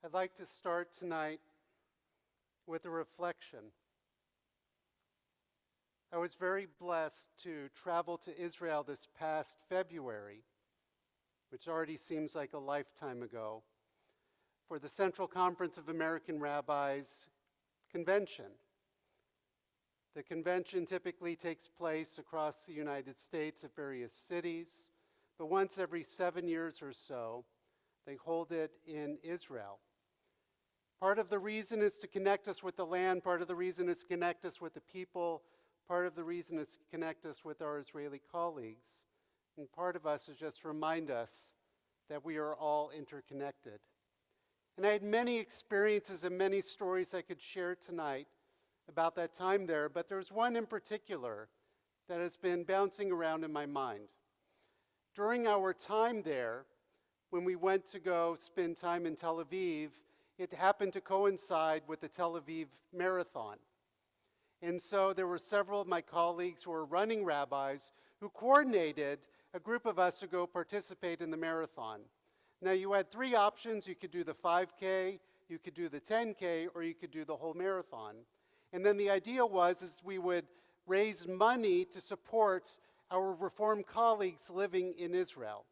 I'd like to start tonight with a reflection. I was very blessed to travel to Israel this past February, which already seems like a lifetime ago, for the Central Conference of American Rabbis convention. The convention typically takes place across the United States at various cities, but once every 7 years or so, they hold it in Israel. Part of the reason is to connect us with the land, part of the reason is to connect us with the people, part of the reason is to connect us with our Israeli colleagues, and part of us is just to remind us that we are all interconnected. And I had many experiences and many stories I could share tonight about that time there, but there's one in particular that has been bouncing around in my mind. During our time there, when we went to go spend time in Tel Aviv, it happened to coincide with the Tel Aviv Marathon. And so there were several of my colleagues who were running rabbis who coordinated a group of us to go participate in the marathon. Now you had three options. You could do the 5K, you could do the 10K, or you could do the whole marathon. And then the idea was we would raise money to support our Reform colleagues living in Israel.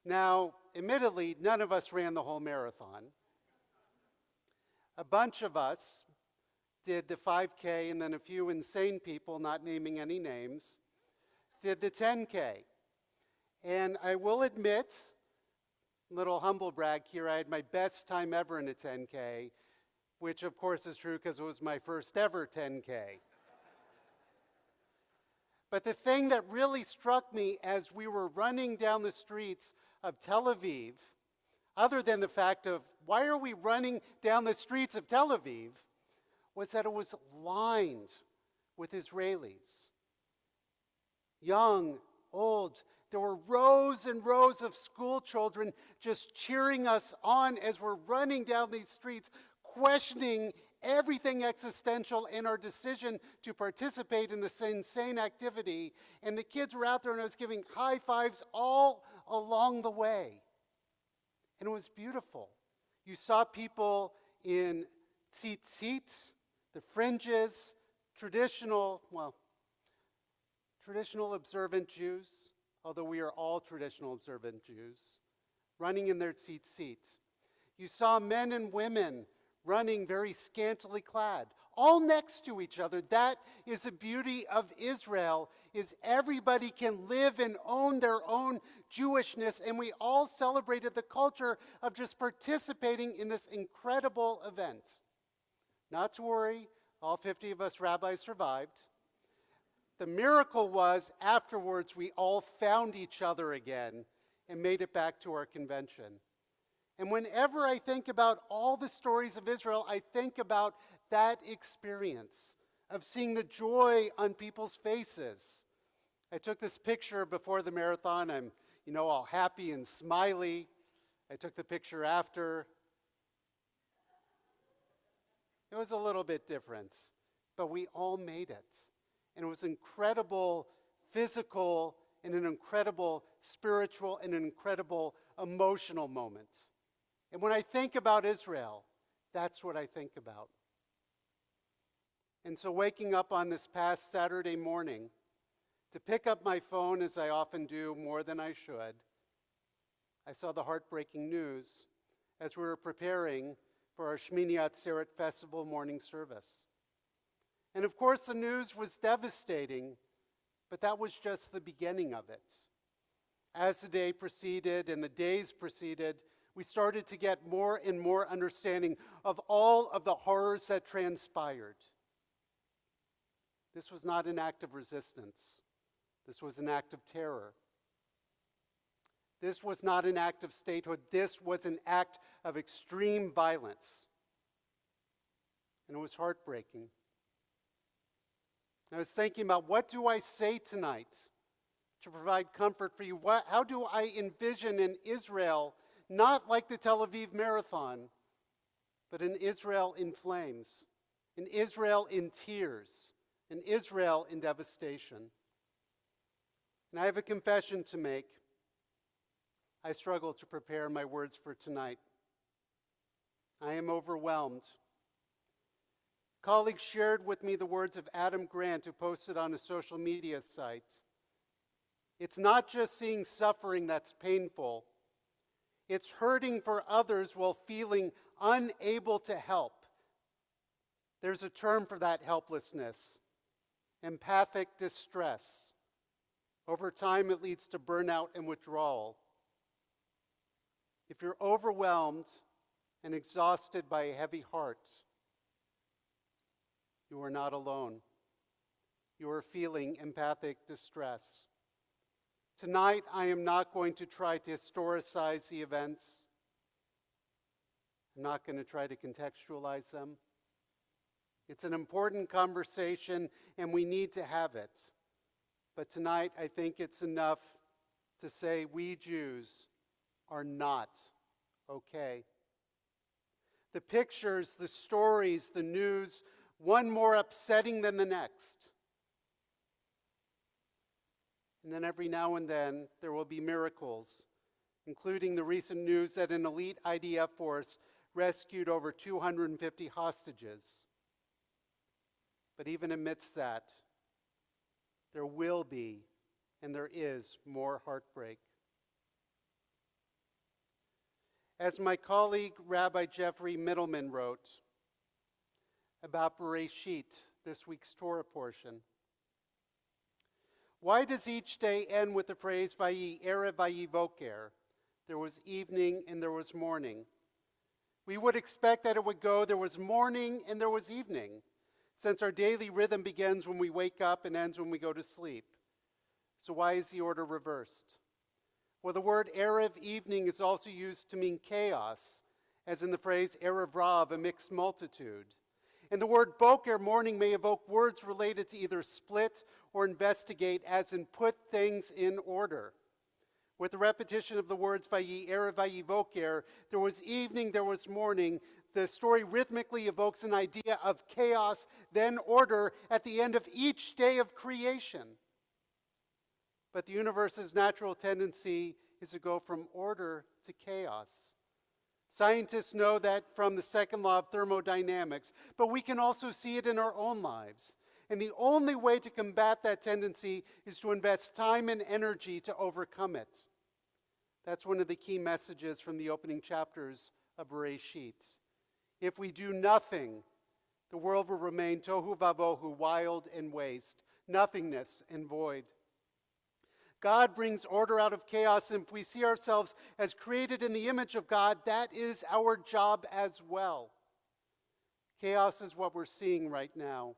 Now, admittedly, none of us ran the whole marathon. A bunch of us did the 5K, and then a few insane people, not naming any names, did the 10K. And I will admit, little humble brag here, I had my best time ever in a 10K, which of course is true because it was my first ever 10K. But the thing that really struck me as we were running down the streets of Tel Aviv, other than the fact of why are we running down the streets of Tel Aviv, was that it was lined with Israelis. Young, old, there were rows and rows of school children just cheering us on as we're running down these streets, questioning everything existential in our decision to participate in this insane activity. And the kids were out there and I was giving high fives all along the way. And it was beautiful. You saw people in tzitzit, the fringes, traditional observant Jews, although we are all traditional observant Jews, running in their tzitzit. You saw men and women running very scantily clad, all next to each other. That is the beauty of Israel, is everybody can live and own their own Jewishness, and we all celebrated the culture of just participating in this incredible event. Not to worry, all 50 of us rabbis survived. The miracle was, afterwards, we all found each other again and made it back to our convention. And whenever I think about all the stories of Israel, I think about that experience of seeing the joy on people's faces. I took this picture before the marathon. I'm, all happy and smiley. I took the picture after. It was a little bit different, but we all made it. And it was incredible physical and an incredible spiritual and an incredible emotional moment. And when I think about Israel, that's what I think about. And so waking up on this past Saturday morning to pick up my phone, as I often do more than I should, I saw the heartbreaking news as we were preparing for our Shmini Atzeret festival morning service. And of course the news was devastating, but that was just the beginning of it. As the day proceeded and the days proceeded, we started to get more and more understanding of all of the horrors that transpired. This was not an act of resistance. This was an act of terror. This was not an act of statehood. This was an act of extreme violence. And it was heartbreaking. I was thinking about, what do I say tonight to provide comfort for you? How do I envision an Israel not like the Tel Aviv Marathon, but an Israel in flames, an Israel in tears, an Israel in devastation? And I have a confession to make. I struggled to prepare my words for tonight. I am overwhelmed. Colleagues shared with me the words of Adam Grant, who posted on a social media site. It's not just seeing suffering that's painful. It's hurting for others while feeling unable to help. There's a term for that helplessness: empathic distress. Over time, it leads to burnout and withdrawal. If you're overwhelmed and exhausted by a heavy heart, you are not alone. You are feeling empathic distress. Tonight, I am not going to try to historicize the events. I'm not going to try to contextualize them. It's an important conversation, and we need to have it. But tonight, I think it's enough to say we Jews are not okay. The pictures, the stories, the news, one more upsetting than the next. And then every now and then, there will be miracles, including the recent news that an elite IDF force rescued over 250 hostages. But even amidst that, there will be, and there is, more heartbreak. As my colleague, Rabbi Jeffrey Middleman, wrote about Bereshit, this week's Torah portion, why does each day end with the phrase Vayi Erev Vayi Voker? There was evening and there was morning. We would expect that it would go, there was morning and there was evening, since our daily rhythm begins when we wake up and ends when we go to sleep. So why is the order reversed? Well, the word Erev, evening, is also used to mean chaos, as in the phrase Erev Rav, a mixed multitude. And the word Boker, morning, may evoke words related to either split or investigate, as in put things in order. With the repetition of the words Vayi Erev Vayi Voker, there was evening, there was morning, the story rhythmically evokes an idea of chaos, then order at the end of each day of creation. But the universe's natural tendency is to go from order to chaos. Scientists know that from the second law of thermodynamics, but we can also see it in our own lives. And the only way to combat that tendency is to invest time and energy to overcome it. That's one of the key messages from the opening chapters of Bereshit. If we do nothing, the world will remain tohu vavohu, wild and waste, nothingness and void. God brings order out of chaos, and if we see ourselves as created in the image of God, that is our job as well. Chaos is what we're seeing right now.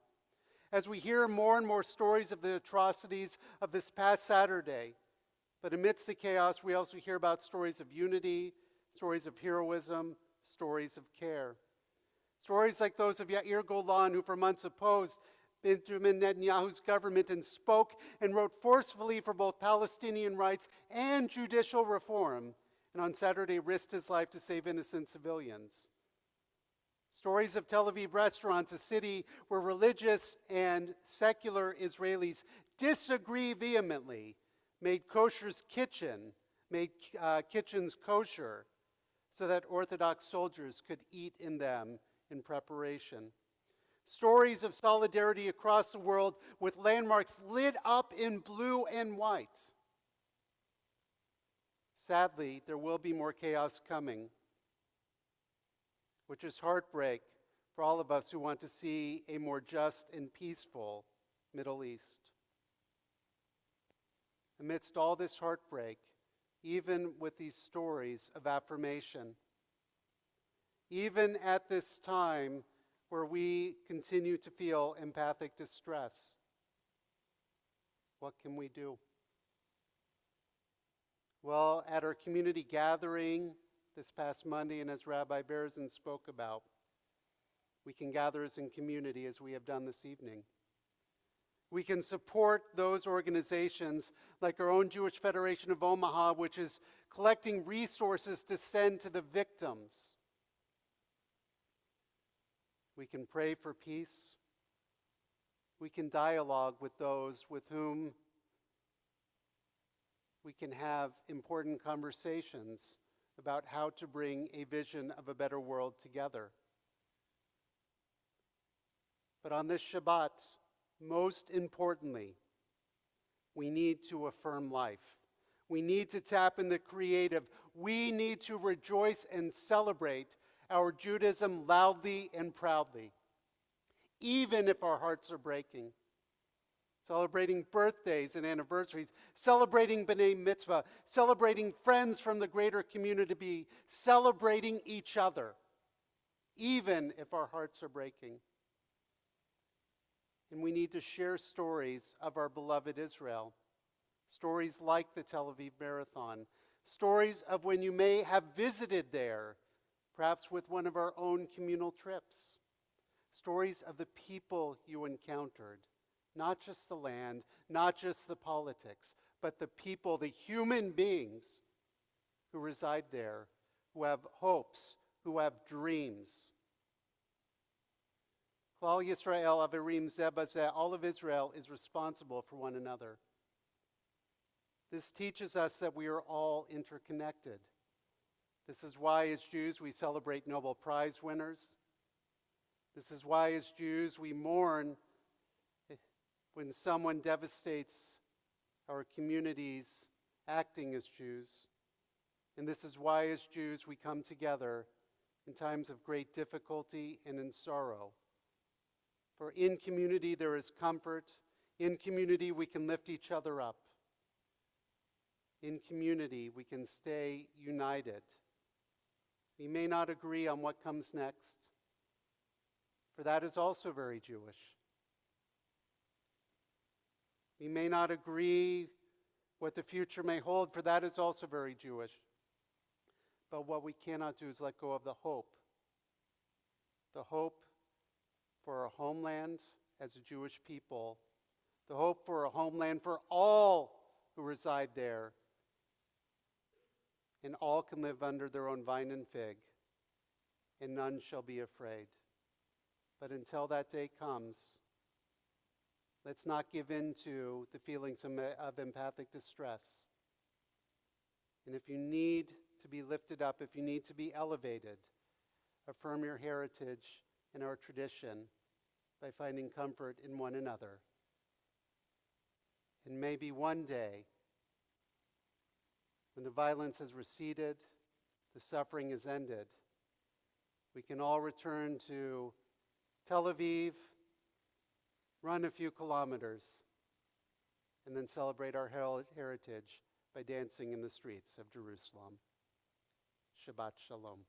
As we hear more and more stories of the atrocities of this past Saturday, but amidst the chaos, we also hear about stories of unity, stories of heroism, stories of care. Stories like those of Yair Golan, who for months opposed Benjamin Netanyahu's government and spoke and wrote forcefully for both Palestinian rights and judicial reform, and on Saturday risked his life to save innocent civilians. Stories of Tel Aviv restaurants, a city where religious and secular Israelis disagree vehemently, made kitchens kosher so that Orthodox soldiers could eat in them in preparation. Stories of solidarity across the world with landmarks lit up in blue and white. Sadly, there will be more chaos coming, which is heartbreak for all of us who want to see a more just and peaceful Middle East. Amidst all this heartbreak, even with these stories of affirmation, even at this time where we continue to feel empathic distress, what can we do? Well, at our community gathering this past Monday, and as Rabbi Berzin spoke about, we can gather as in community as we have done this evening. We can support those organizations like our own Jewish Federation of Omaha, which is collecting resources to send to the victims. We can pray for peace. We can dialogue with those with whom we can have important conversations about how to bring a vision of a better world together. But on this Shabbat, most importantly, we need to affirm life. We need to tap in the creative. We need to rejoice and celebrate our Judaism loudly and proudly, even if our hearts are breaking. Celebrating birthdays and anniversaries, celebrating B'nai Mitzvah, celebrating friends from the greater community, celebrating each other, even if our hearts are breaking. And we need to share stories of our beloved Israel, stories like the Tel Aviv Marathon, stories of when you may have visited there, perhaps with one of our own communal trips, stories of the people you encountered, not just the land, not just the politics, but the people, the human beings who reside there, who have hopes, who have dreams. Klal Yisrael Averim Zeh Bazeh, all of Israel is responsible for one another. This teaches us that we are all interconnected. This is why as Jews we celebrate Nobel Prize winners. This is why as Jews we mourn when someone devastates our communities acting as Jews. And this is why as Jews we come together in times of great difficulty and in sorrow. For in community there is comfort. In community we can lift each other up. In community we can stay united. We may not agree on what comes next, for that is also very Jewish. We may not agree what the future may hold, for that is also very Jewish. But what we cannot do is let go of the hope for our homeland as a Jewish people, the hope for a homeland for all who reside there, and all can live under their own vine and fig, and none shall be afraid. But until that day comes, let's not give in to the feelings of empathic distress. And if you need to be lifted up, if you need to be elevated, affirm your heritage and our tradition by finding comfort in one another. And maybe one day, when the violence has receded, the suffering is ended, we can all return to Tel Aviv, run a few kilometers, and then celebrate our heritage by dancing in the streets of Jerusalem. Shabbat Shalom.